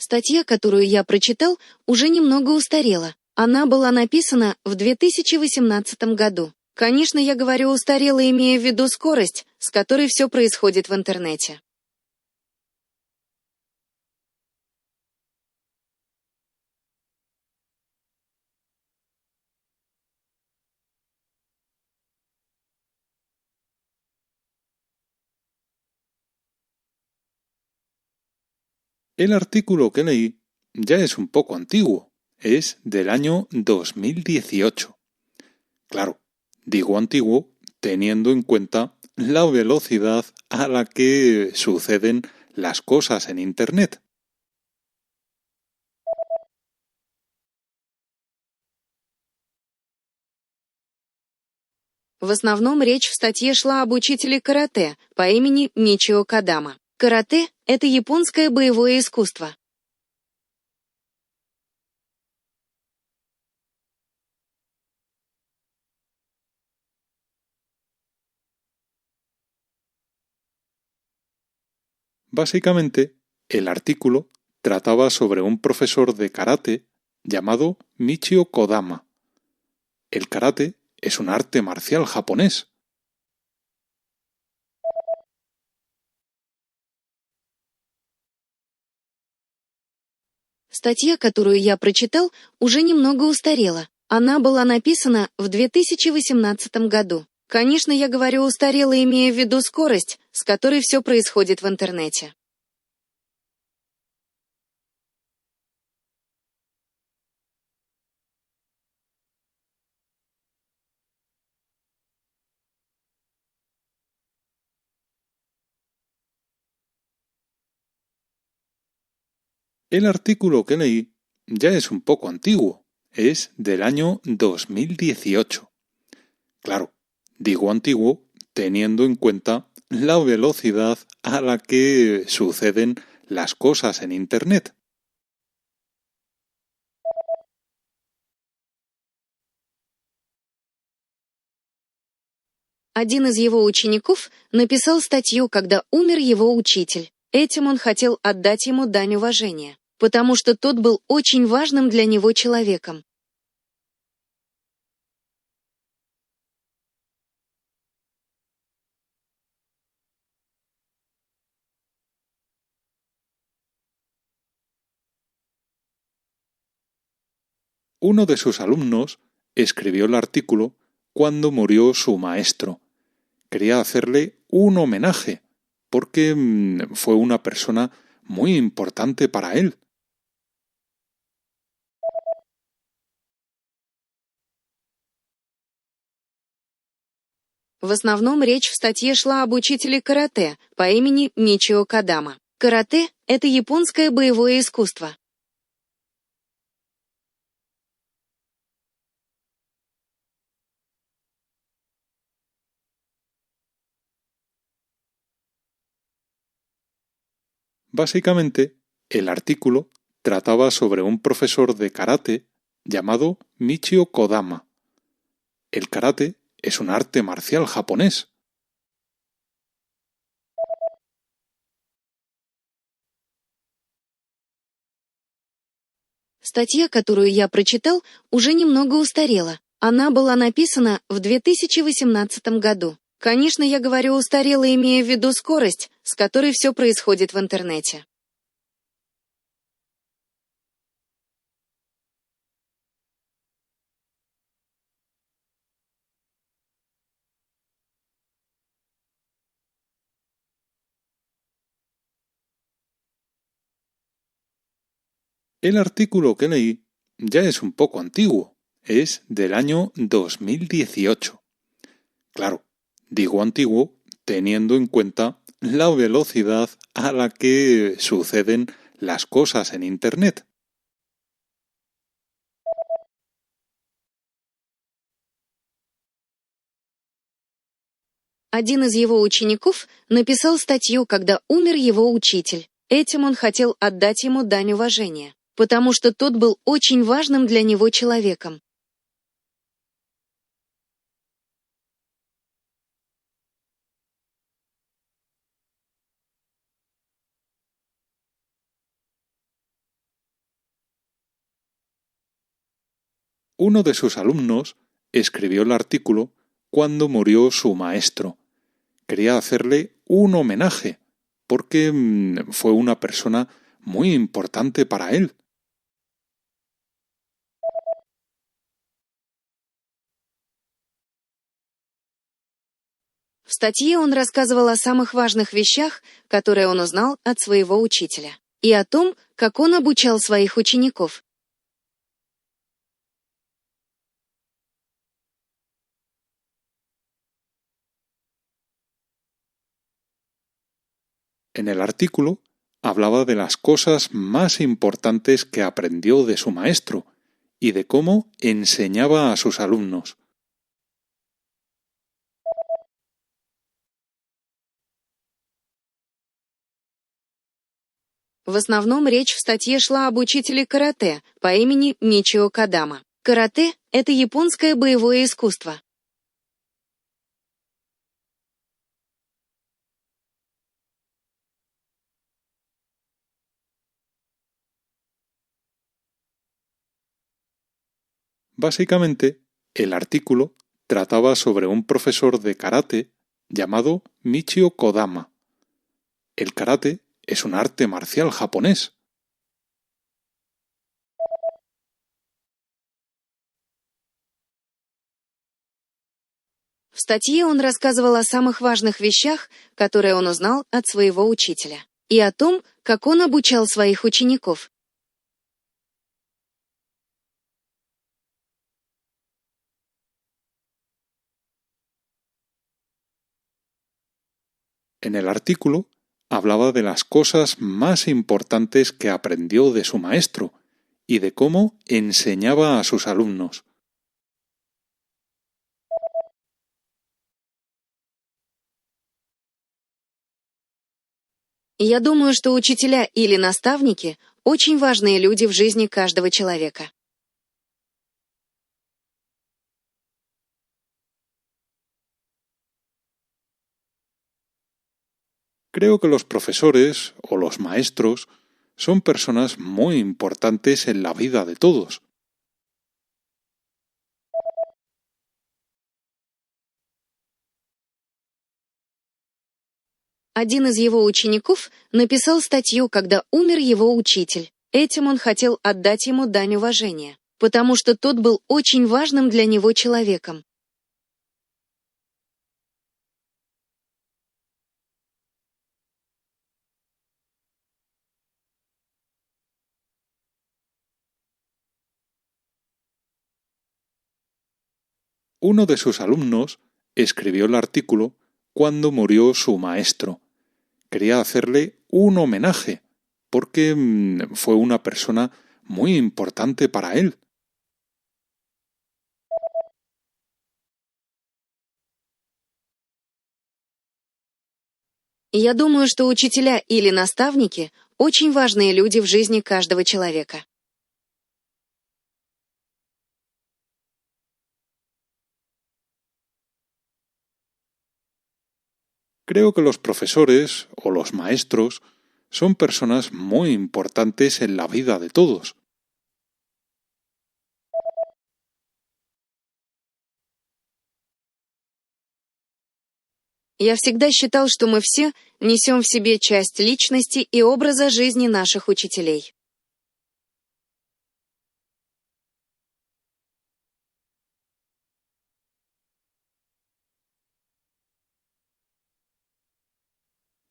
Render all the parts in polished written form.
Статья, которую я прочитал, уже немного устарела. Она была написана в 2018 году. Конечно, я говорю устарела, имея в виду скорость, с которой все происходит в интернете. El artículo que leí ya es un poco antiguo, es del año 2018. Claro, digo antiguo teniendo en cuenta la velocidad a la que suceden las cosas en Internet. В основном речь в статье шла об учителе карате по имени Мичио Кадама. Карате — это японское боевое искусство. Básicamente, el artículo trataba sobre un profesor de karate llamado Michio Kodama. El karate es un arte marcial japonés. Статья, которую я прочитал, уже немного устарела. Она была написана в 2018 году. Конечно, я говорю устарела, имея в виду скорость, с которой все происходит в интернете. El artículo que leí ya es un poco antiguo, es del año 2018. Claro, digo antiguo teniendo en cuenta la velocidad a la que suceden las cosas en Internet. Один из его учеников написал статью, когда умер его учитель. Этим он хотел отдать ему дань уважения, потому что тот был очень важным для него человеком. Uno de sus alumnos escribió el artículo cuando murió su maestro. Quería hacerle un homenaje porque fue una persona muy importante para él. В основном речь в статье шла об учителе карате по имени Мичио Кадама. Карате — это японское боевое искусство. Básicamente, el artículo trataba sobre un profesor de karate llamado Michio Kodama. El karate es un arte marcial japonés. Статья, которую я прочитал, уже немного устарела. Она была написана в 2018 году. Конечно, я говорю устарела, имея в виду скорость, с которой все происходит в интернете. El artículo que leí ya es un poco antiguo, es del año 2018. Claro, digo antiguo teniendo en cuenta la velocidad a la que suceden las cosas en Internet. Один из его учеников написал статью, когда умер его учитель. Этим он хотел отдать ему дань уважения, потому что тот был очень важным для него человеком. Uno de sus alumnos escribió el artículo cuando murió su maestro. Quería hacerle un homenaje porque fue una persona muy importante para él. В статье он рассказывал о самых важных вещах, которые он узнал от своего учителя, и о том, как он обучал своих учеников. En el artículo hablaba de las cosas más importantes que aprendió de su maestro y de cómo enseñaba a sus alumnos. В основном речь в статье шла об учителе карате по имени Мичио Кадама. Карате — это японское боевое искусство. Básicamente, el artículo trataba sobre un profesor de karate llamado Michio Kodama. El karate es un arte marcial japonés. В статье он рассказывал о самых важных вещах, которые он узнал от своего учителя, и о том, как он обучал своих учеников. En el artículo hablaba de las cosas más importantes que aprendió de su maestro y de cómo enseñaba a sus alumnos. Я думаю, что учителя или наставники — очень важные люди в жизни каждого человека. Creo que los profesores o los maestros son personas muy importantes en la vida de todos. Один из его учеников написал статью, когда умер его учитель. Этим он хотел отдать ему дань уважения, потому что тот был очень важным для него человеком. Uno de sus alumnos escribió el artículo cuando murió su maestro. Quería hacerle un homenaje porque fue una persona muy importante para él. Я думаю, что учителя или наставники — очень важные люди в жизни каждого человека. Creo que los profesores o los maestros son personas muy importantes en la vida de todos. Я всегда считал, что мы все несем в себе часть личности и образа жизни наших учителей.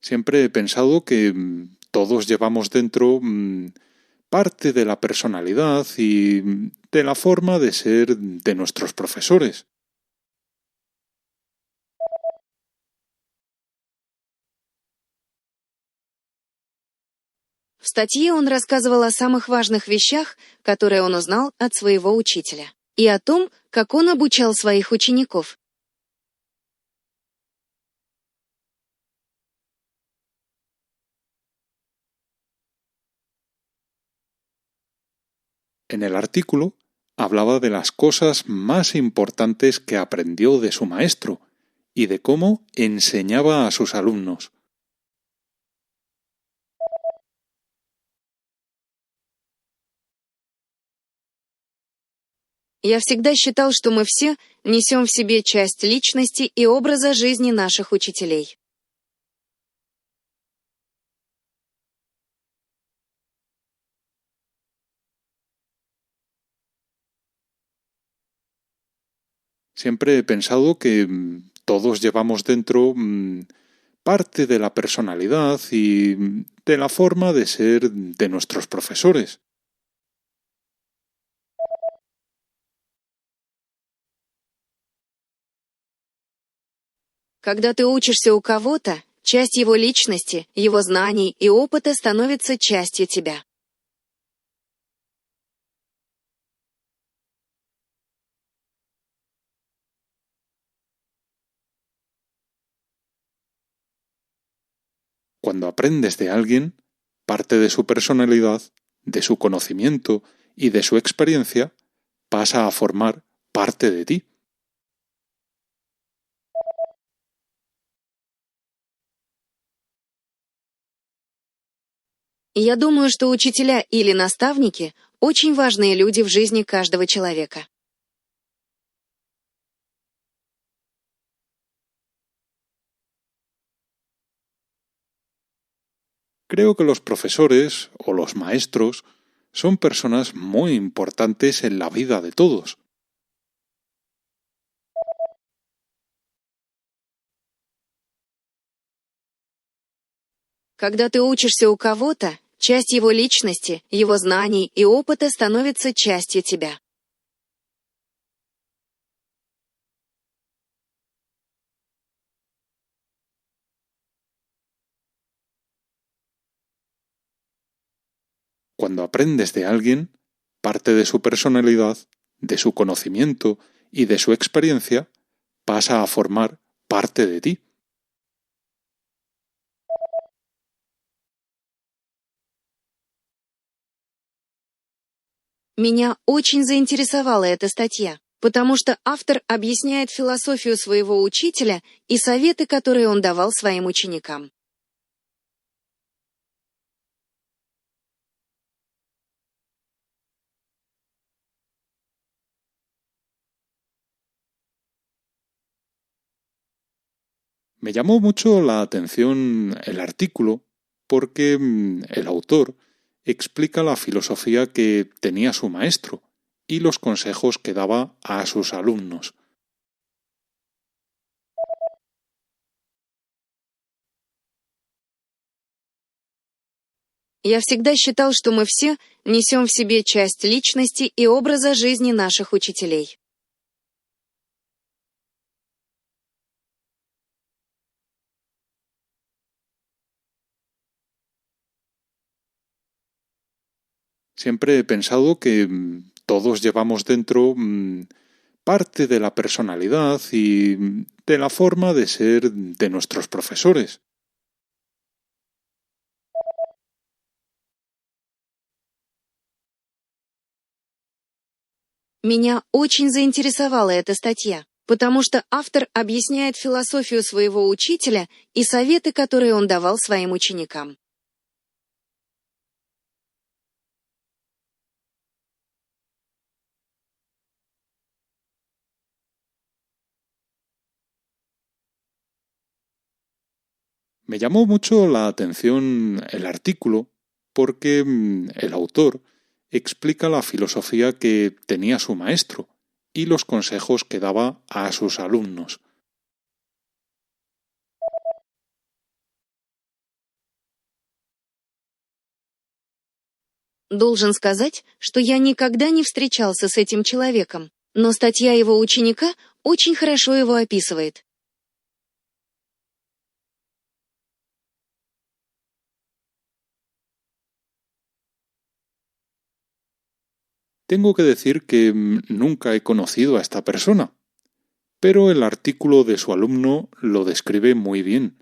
Siempre he pensado que todos llevamos dentro parte de la personalidad y de la forma de ser de nuestros profesores. В статье он рассказывал о самых важных вещах, которые он узнал от своего учителя, и о том, как он обучал своих учеников. En el artículo hablaba de las cosas más importantes que aprendió de su maestro y de cómo enseñaba a sus alumnos. Я всегда считал, что мы все несем в себе часть личности и образа жизни наших учителей. Siempre he pensado que todos llevamos dentro parte de la personalidad y de la forma de ser de nuestros profesores. Когда ты учишься у кого-то, часть его личности, его знаний и опыта становится частью тебя. Cuando aprendes de alguien, parte de su personalidad, de su conocimiento y de su experiencia pasa a formar parte de ti. И я думаю, что учителя или наставники очень важные люди в жизни каждого человека. Creo que los profesores o los maestros son personas muy importantes en la vida de todos. Когда ты учишься у кого-то, часть его личности, его знаний и опыта становится частью тебя. Cuando aprendes de alguien, parte de su personalidad, de su conocimiento y de su experiencia pasa a formar parte de ti. Меня очень заинтересовала эта статья, потому что автор объясняет философию своего учителя и советы, которые он давал своим ученикам. Me llamó mucho la atención el artículo porque el autor explica la filosofía que tenía su maestro y los consejos que daba a sus alumnos. Я всегда считал, что мы все несем в себе часть личности и образа жизни наших учителей. Siempre he pensado que todos llevamos dentro parte de la personalidad y de la forma de ser de nuestros profesores. Меня очень заинтересовала эта статья, потому что автор объясняет философию своего учителя и советы, которые он давал своим ученикам. Me llamó mucho la atención el artículo porque el autor explica la filosofía que tenía su maestro y los consejos que daba a sus alumnos. Должен сказать, что я никогда не встречался с этим человеком, но статья его ученика очень хорошо его описывает. Tengo que decir que nunca he conocido a esta persona, pero el artículo de su alumno lo describe muy bien.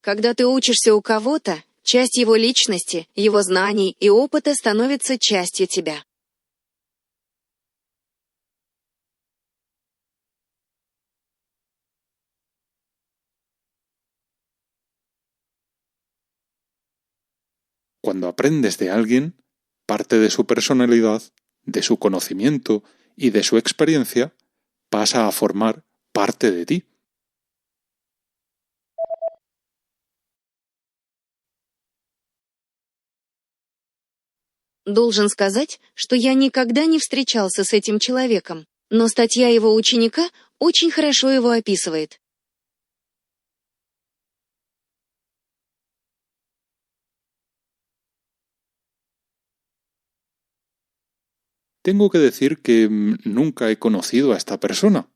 Когда ты учишься у кого-то, часть его личности, его знаний и опыта становится частью тебя. cuando aprendes de alguien, parte de su personalidad, de su conocimiento y de su experiencia pasa a formar parte de ti. Должен сказать, что я никогда не встречался с этим человеком, но статья его ученика очень хорошо его описывает. Tengo que decir que nunca he conocido a esta persona,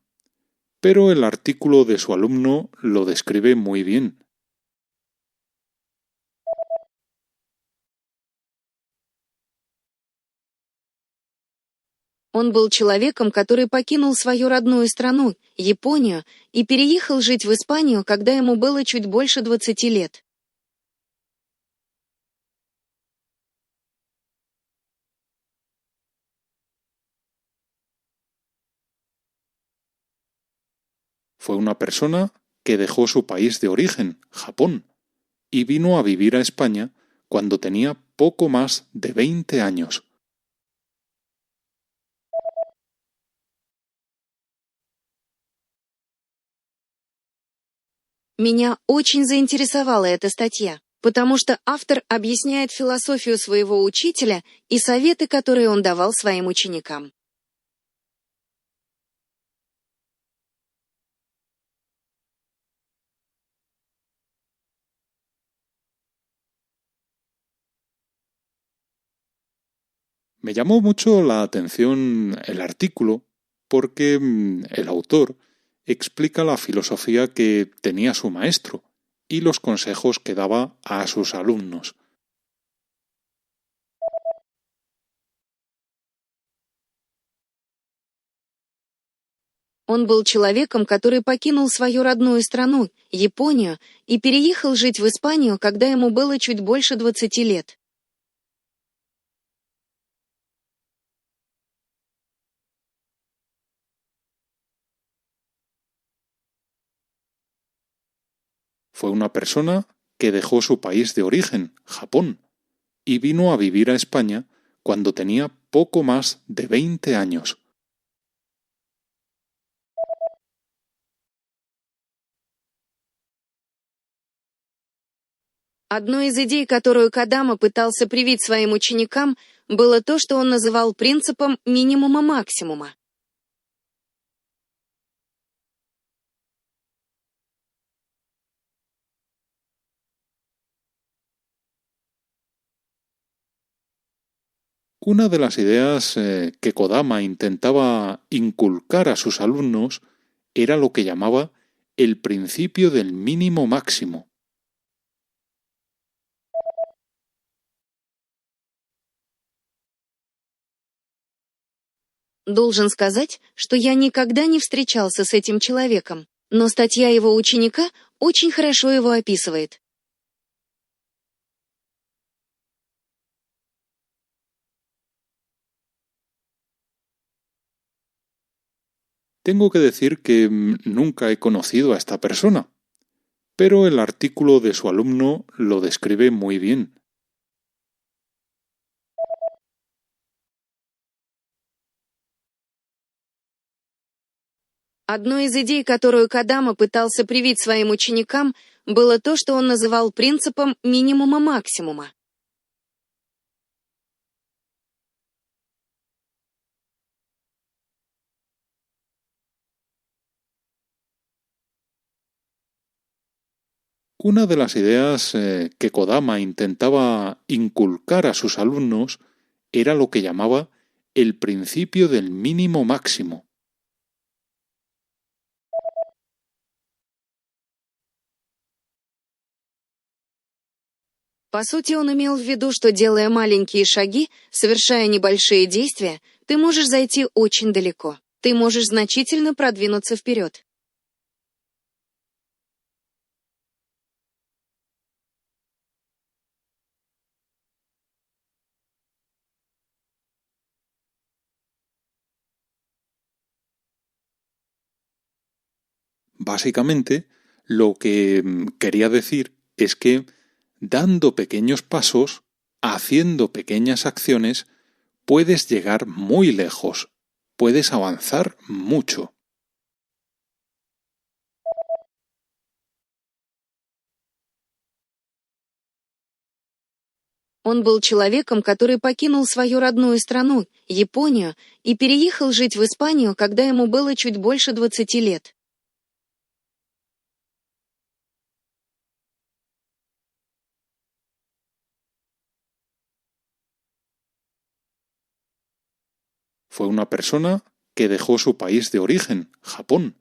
pero el artículo de su alumno lo describe muy bien. Он был человеком, который покинул свою родную страну, Японию, и переехал жить в Испанию, когда ему было чуть больше 20 лет. Fue una persona que dejó su país de origen, Japón, y vino a vivir a España cuando tenía poco más de 20 años. Меня очень заинтересовала эта статья, потому что автор объясняет философию своего учителя и советы, которые он давал своим ученикам. Me llamó mucho la atención el artículo porque el autor explica la filosofía que tenía su maestro y los consejos que daba a sus alumnos. Он был человеком, который покинул свою родную страну, Японию, и переехал жить в Испанию, когда ему было чуть больше 20 лет. Fue una persona que dejó su país de origen, Japón, y vino a vivir a España cuando tenía poco más de 20 años. Одной из идей, которую Кадама пытался привить своим ученикам, было то, что он называл принципом минимума-максимума. Una de las ideas que Kodama intentaba inculcar a sus alumnos era lo que llamaba el principio del mínimo máximo. Должен сказать, что я никогда не встречался с этим человеком, но статья его ученика очень хорошо его описывает. Tengo que decir que nunca he conocido a esta persona, pero el artículo de su alumno lo describe muy bien. Одной из идей, которую Кадама пытался привить своим ученикам, было то, что он называл принципом минимума-максимума. Una de las ideas que Kodama intentaba inculcar a sus alumnos era lo que llamaba el principio del mínimo máximo. По сути, он имел в виду, что, делая маленькие шаги, совершая небольшие действия, ты можешь зайти очень далеко. Ты можешь значительно продвинуться вперед. Básicamente, lo que quería decir es que, dando pequeños pasos, haciendo pequeñas acciones, puedes llegar muy lejos, puedes avanzar mucho. Он был человеком, который покинул свою родную страну, Японию, и переехал жить в Испанию, когда ему было чуть больше 20 лет. Fue una persona que dejó su país de origen, Japón,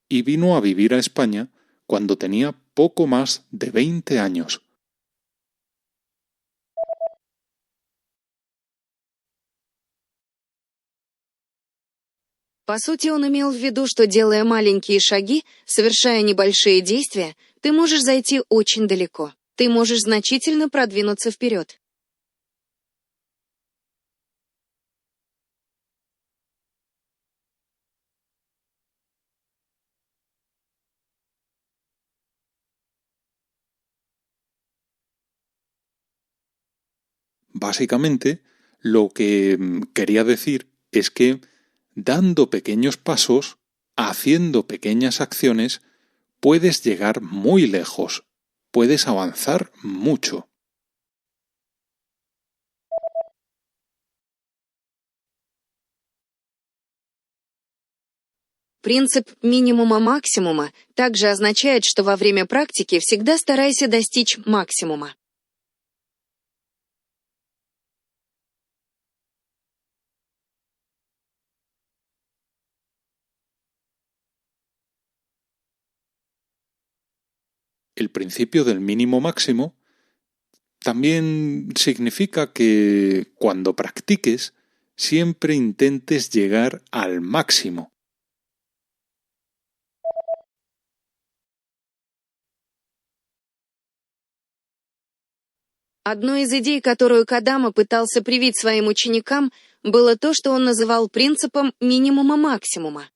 y vino a vivir a España cuando tenía poco más de 20 años. По сути, он имел в виду, что, делая маленькие шаги, совершая небольшие действия, ты можешь зайти очень далеко. Ты можешь значительно продвинуться вперед. Básicamente, lo que quería decir es que dando pequeños pasos, haciendo pequeñas acciones, puedes llegar muy lejos, puedes avanzar mucho. Принцип минимума-максимума также означает, что во время практики всегда старайся достичь максимума. El principio del mínimo máximo también significa que cuando practiques siempre intentes llegar al máximo. Одной из идей, которую Кадама пытался привить своим ученикам, было то, что он называл принципом минимума-максимума.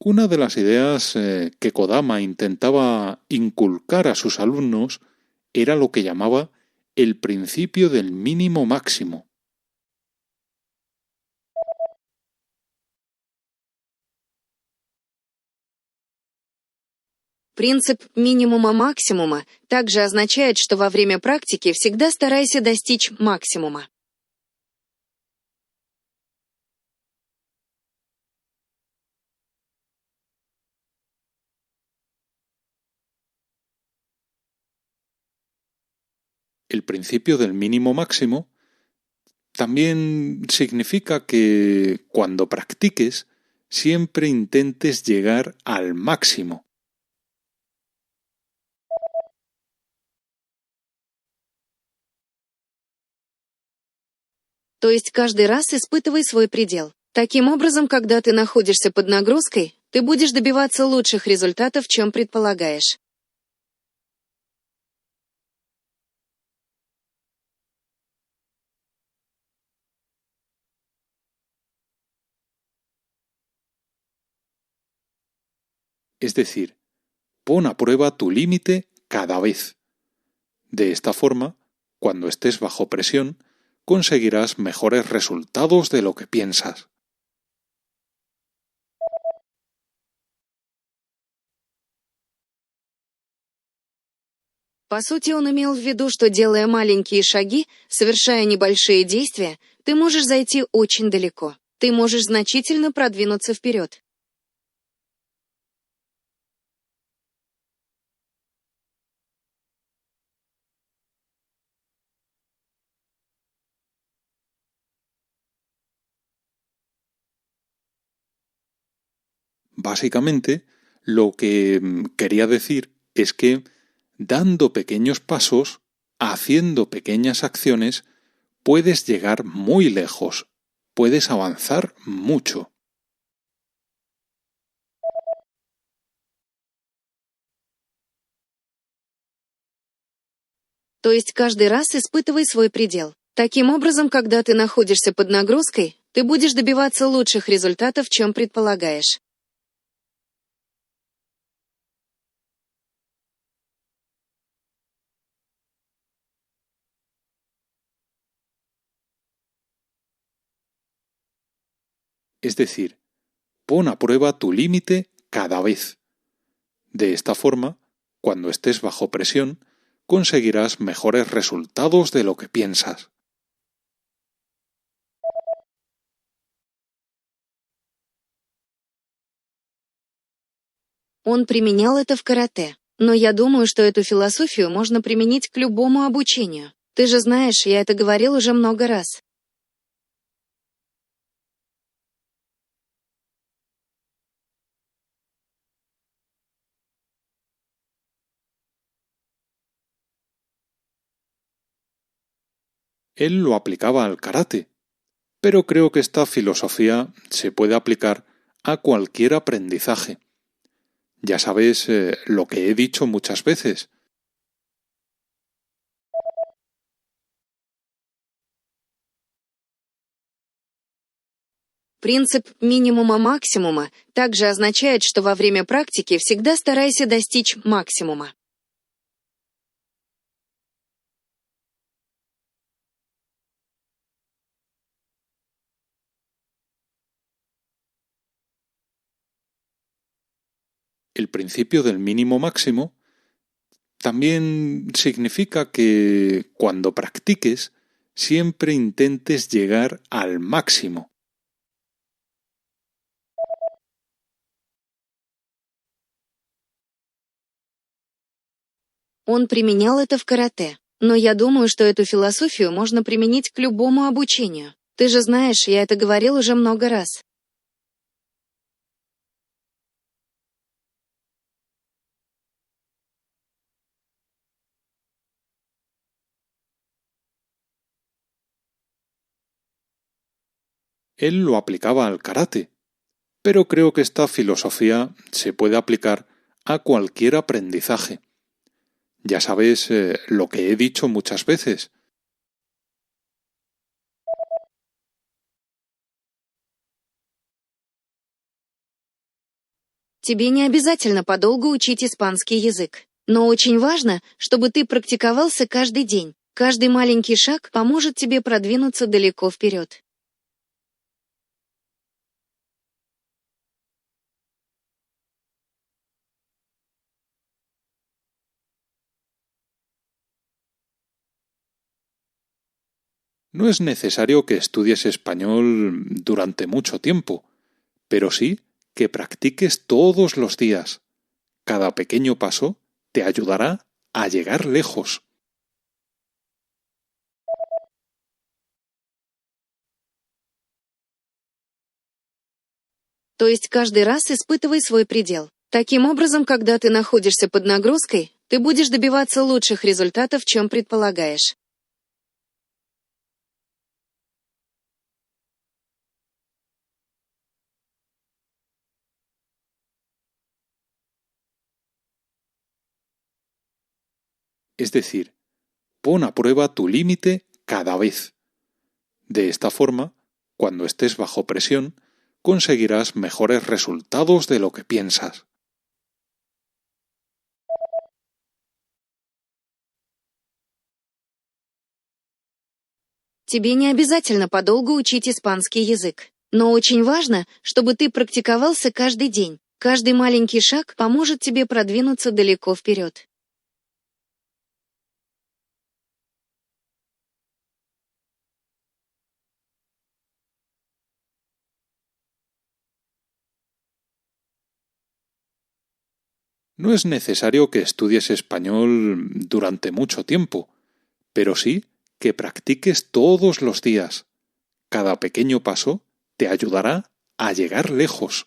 Una de las ideas que Kodama intentaba inculcar a sus alumnos era lo que llamaba el principio del mínimo máximo. Принцип минимума-максимума также означает, что во время практики всегда старайся достичь максимума. El principio del mínimo máximo también significa que cuando practiques siempre intentes llegar al máximo. То есть каждый раз испытывай свой предел. Таким образом, когда ты находишься под нагрузкой, ты будешь добиваться лучших результатов, чем предполагаешь. Es decir, pon a prueba tu límite cada vez. De esta forma, cuando estés bajo presión, conseguirás mejores resultados de lo que piensas. По сути, он имел в виду, что, делая маленькие шаги, совершая небольшие действия, ты можешь зайти очень далеко. Ты можешь значительно продвинуться вперед. Básicamente, lo que quería decir es que dando pequeños pasos, haciendo pequeñas acciones, puedes llegar muy lejos, puedes avanzar mucho. То есть каждый раз испытывай свой предел. Таким образом, когда ты находишься под нагрузкой, ты будешь добиваться лучших результатов, чем предполагаешь. Es decir, pon a prueba tu límite cada vez. De esta forma, cuando estés bajo presión, conseguirás mejores resultados de lo que piensas. Он применял это в карате. Но я думаю, что эту философию можно применить к любому обучению. Ты же знаешь, я это говорил уже много раз. Él lo aplicaba al karate, pero creo que esta filosofía se puede aplicar a cualquier aprendizaje. Ya sabes lo que he dicho muchas veces. Принцип минимума-максимума также означает, что во время практики всегда старайся достичь максимума. El principio del mínimo máximo también significa que cuando practiques siempre intentes llegar al máximo. Он применял это в карате. Но я думаю, что эту философию можно применить к любому обучению. Ты же знаешь, я это говорил уже много раз. Él lo aplicaba al karate, pero creo que esta filosofía se puede aplicar a cualquier aprendizaje. Ya sabes lo que he dicho muchas veces. Тебе не обязательно подолгу учить испанский язык. Но очень важно, чтобы ты практиковался каждый день. Каждый маленький шаг поможет тебе продвинуться далеко вперед. No es necesario que estudies español durante mucho tiempo, pero sí que practiques todos los días. Cada pequeño paso te ayudará a llegar lejos. То есть каждый раз испытывай свой предел. Таким образом, когда ты находишься под нагрузкой, ты будешь добиваться лучших результатов, чем предполагаешь. Es decir, pon a prueba tu límite cada vez. De esta forma, cuando estés bajo presión, conseguirás mejores resultados de lo que piensas. Тебе не обязательно подолгу учить испанский язык. Но очень важно, чтобы ты практиковался каждый день. Каждый маленький шаг поможет тебе продвинуться далеко вперед. No es necesario que estudies español durante mucho tiempo, pero sí que practiques todos los días. Cada pequeño paso te ayudará a llegar lejos.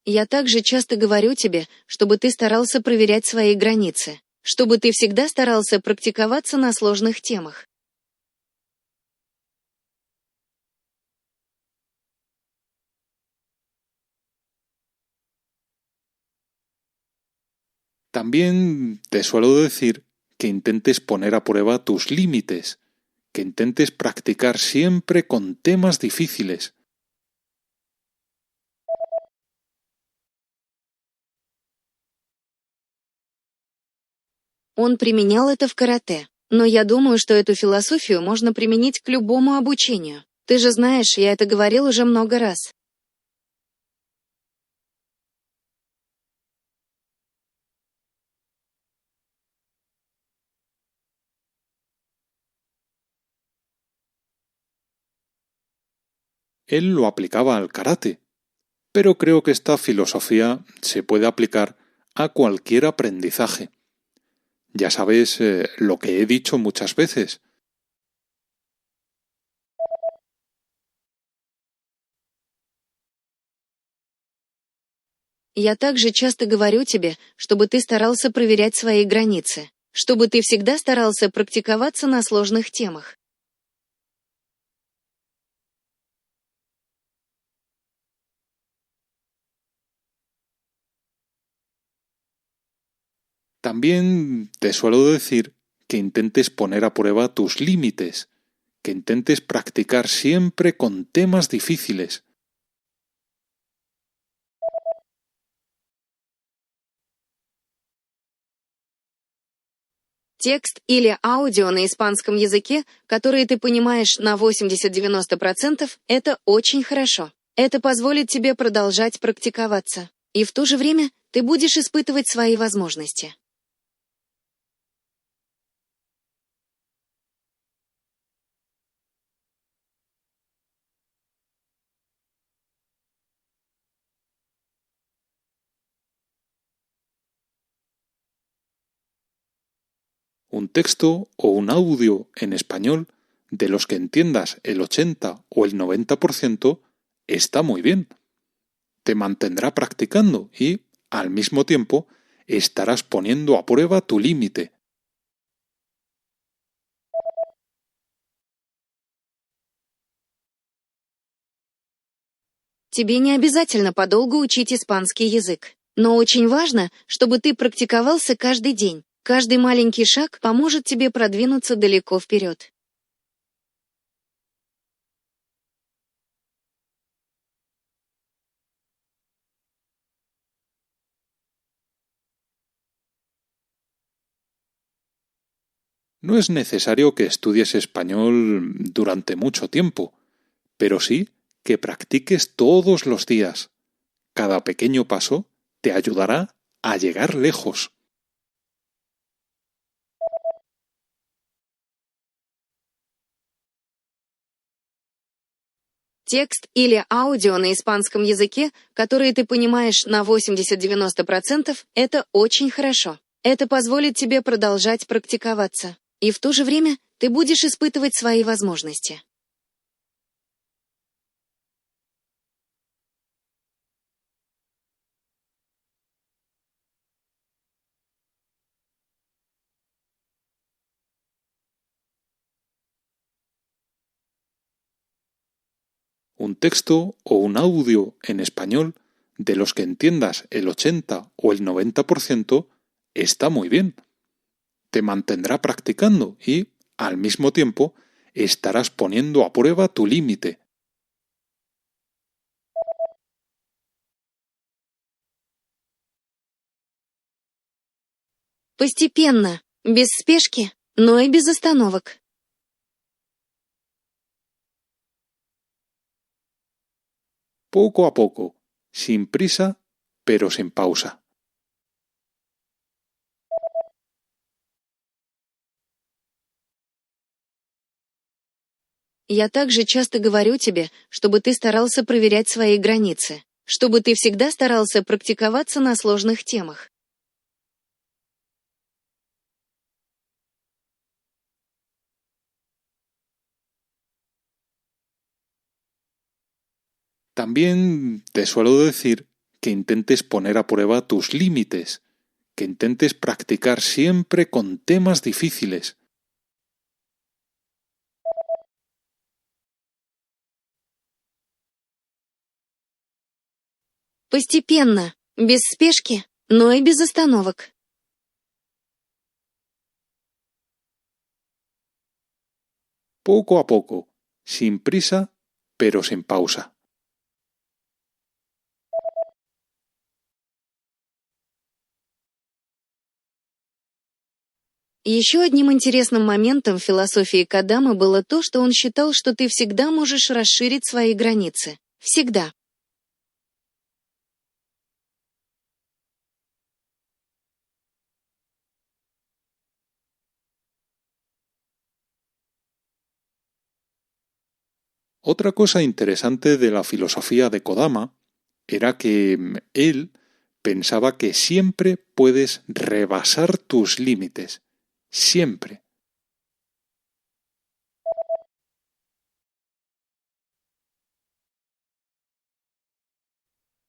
Я также часто говорю тебе, чтобы ты старался проверять свои границы, чтобы ты всегда старался практиковаться на сложных темах. También te suelo decir que intentes poner a prueba tus límites, que intentes practicar siempre con temas difíciles. Он применял это в карате. Но я думаю, что эту философию можно применить к любому обучению. Ты же знаешь, я это говорил уже много раз. Él lo aplicaba al karate, pero creo que esta filosofía se puede aplicar a cualquier aprendizaje. Ya sabes lo que he dicho muchas veces. Я также часто говорю тебе, чтобы ты старался проверять свои границы, чтобы ты всегда старался практиковаться на сложных темах. También te suelo decir que intentes poner a prueba tus límites, que intentes practicar siempre con temas difíciles. Текст или аудио на испанском языке, которые ты понимаешь на 80-90%, это очень хорошо. Это позволит тебе продолжать практиковаться. И в то же время ты будешь испытывать свои возможности. Un texto o un audio en español de los que entiendas el 80 o el 90% está muy bien. Te mantendrá practicando y, al mismo tiempo, estarás poniendo a prueba tu límite. Тебе не обязательно подолгу учить испанский язык. Но очень важно, чтобы ты практиковался каждый день. Каждый маленький шаг поможет тебе продвинуться далеко вперед. No es necesario que estudies español durante mucho tiempo, pero sí que practiques todos los días. Cada pequeño paso te ayudará a llegar lejos. Текст или аудио на испанском языке, которые ты понимаешь на 80-90%, это очень хорошо. Это позволит тебе продолжать практиковаться. И в то же время ты будешь испытывать свои возможности. Un texto o un audio en español de los que entiendas el 80 o el 90% está muy bien. Te mantendrá practicando y, al mismo tiempo, estarás poniendo a prueba tu límite. Постепенно, без спешки, но и без остановок. Poco a poco, sin prisa, pero sin pausa. Я также часто говорю тебе, чтобы ты старался проверять свои границы, чтобы ты всегда старался практиковаться на сложных темах. También te suelo decir que intentes poner a prueba tus límites, que intentes practicar siempre con temas difíciles. Постепенно, без спешки, но и без остановок. Poco a poco, sin prisa, pero sin pausa. Еще одним интересным моментом в философии Кадамы было то, что он считал, что ты всегда можешь расширить свои границы. Всегда. Otra cosa interesante de la filosofía de Kodama era que él pensaba que siempre puedes rebasar tus límites. Siempre.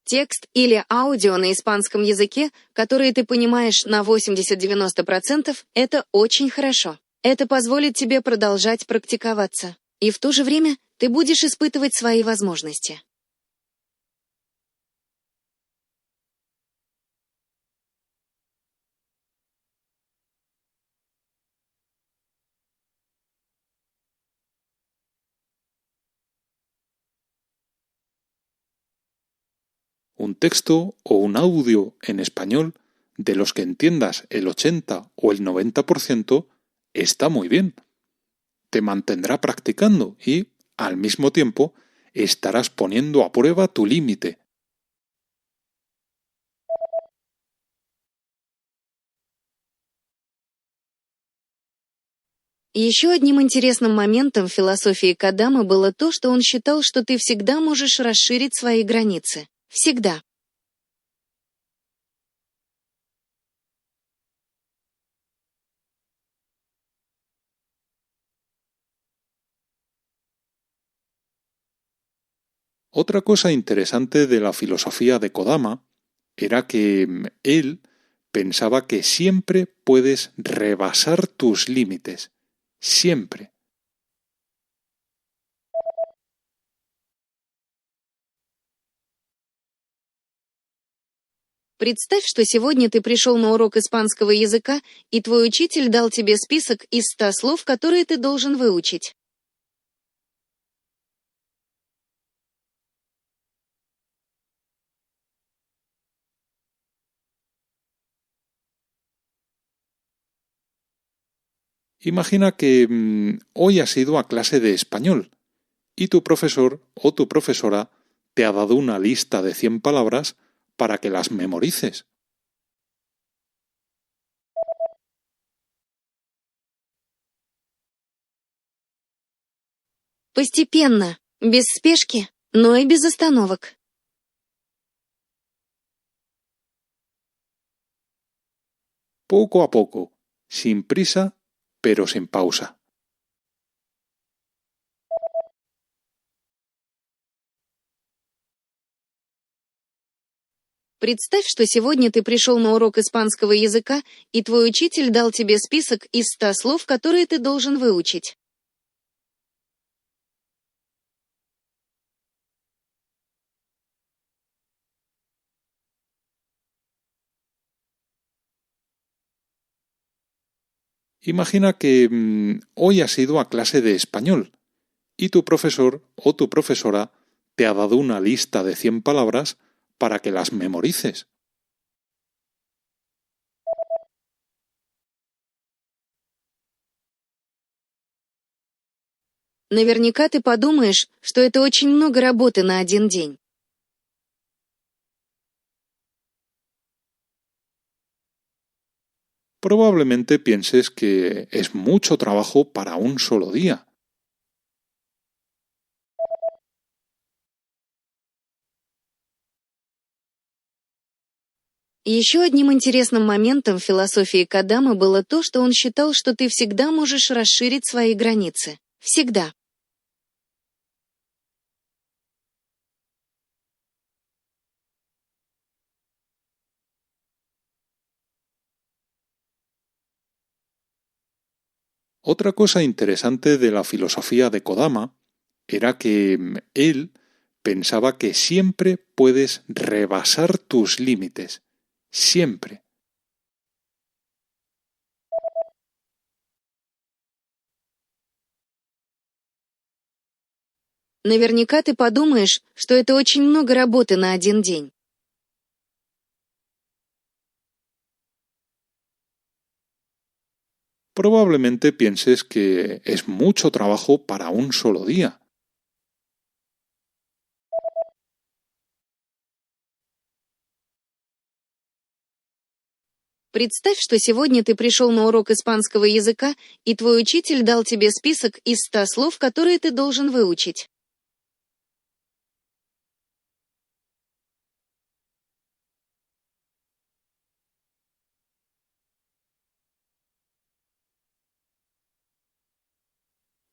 Текст или аудио на испанском языке, которые ты понимаешь на 80-90%, это очень хорошо. Это позволит тебе продолжать практиковаться. И в то же время ты будешь испытывать свои возможности. Un texto o un audio en español de los que entiendas el 80 o el 90% está muy bien. Te mantendrá practicando y, al mismo tiempo, estarás poniendo a prueba tu límite. Еще одним интересным моментом в философии Кадамы было то, что он считал, что ты всегда можешь расширить свои границы. Всегда. Otra cosa interesante de la filosofía de Kodama era que él pensaba que siempre puedes rebasar tus límites. Siempre. Представь, что сегодня ты пришел на урок испанского языка, и твой учитель дал тебе список из 100 слов, которые ты должен выучить. Imagina que hoy has ido a clase de español y tu profesor o tu profesora te ha dado una lista de 100 palabras para que las memorices. Постепенно, без спешки, но и без остановок. Poco a poco, sin prisa, pero sin pausa. Представь, что сегодня ты пришел на урок испанского языка, и твой учитель дал тебе список из 100 слов, которые ты должен выучить. Imagina que hoy has ido a clase de español y tu profesor o tu profesora te ha dado una lista de 100 palabras para que las memorices. Наверняка ты подумаешь, что это очень много работы на один день. Probablemente pienses que es mucho trabajo para un solo día. Еще одним интересным моментом в философии Кадамы было то, что он считал, что ты всегда можешь расширить свои границы. Всегда. Otra cosa interesante de la filosofía de Kodama era que él pensaba que siempre puedes rebasar tus límites. Siempre. Наверняка ты подумаешь, что это очень много работы на один день. Probablemente pienses que es mucho trabajo para un solo día. Представь, что сегодня ты пришел на урок испанского языка, и твой учитель дал тебе список из 100 слов, которые ты должен выучить.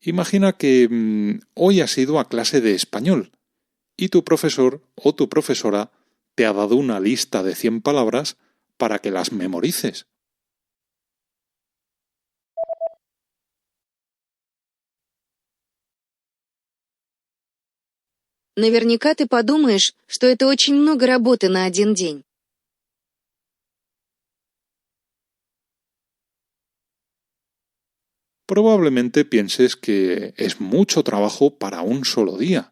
Imagina que hoy has ido a clase de español y tu profesor o tu profesora te ha dado una lista de 100 palabras para que las memorices. Наверняка ты подумаешь, что это очень много работы на один день. Probablemente pienses que es mucho trabajo para un solo día.